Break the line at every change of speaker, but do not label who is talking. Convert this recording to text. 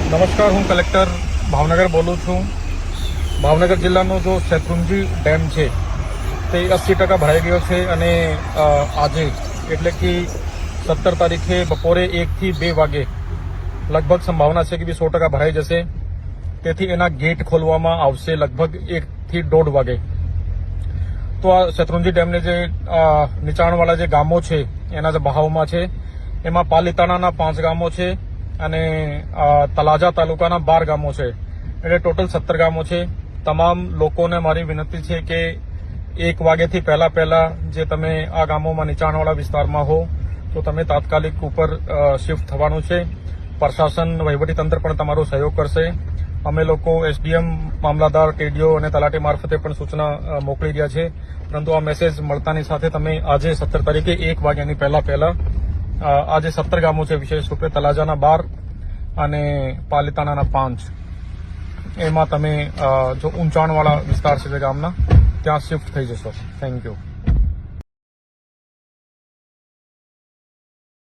નમસ્કાર, હું કલેક્ટર ભાવનગર બોલું છું. ભાવનગર જિલ્લાનો જો શેત્રુંજી ડેમ છે તે 80% ભરાઈ ગયો છે અને આજે એટલે કે 17 તારીખે બપોરે 1 થી 2 વાગે લગભગ સંભાવના છે કે 100% ભરાઈ જશે. તેથી એના ગેટ ખોલવામાં આવશે લગભગ 1 થી 1.5 વાગે. તો આ શેત્રુંજી ડેમને જે નીચાણવાળા જે ગામો છે એના જે બહાવમાં છે એમાં પાલીતાણાના 5 ગામો છે અને તલાજા તાલુકાના 12 ગામો છે, એટલે ટોટલ 17 ગામો છે. તમામ લોકોને મારી વિનંતી છે કે 1 વાગ્યાથી પહેલા જે તમે આ ગામોમાં નીચાણવાળા વિસ્તારમાં હો તો તમે તાત્કાલિક ઉપર શિફ્ટ થવાનું છે. પ્રશાસન વહીવટીતંત્ર પણ તમારો સહયોગ કરશે. અમે લોકો એસડીએમ, મામલાદાર, ટીડીઓ અને તલાટી મારફતે પણ સૂચના મોકલી રહ્યા છે. પરંતુ આ મેસેજ મળતાની સાથે તમે આજે 17 તારીખે 1 વાગ્યાની પહેલા આ જે 17 ગામો છે, વિશેષ રૂપે તલાજાના 12 અને પાલીતાણાના 5, એમાં તમે જો ઊંચાણવાળા વિસ્તાર છે જે ગામના ત્યાં શિફ્ટ થઈ જશો. Thank you.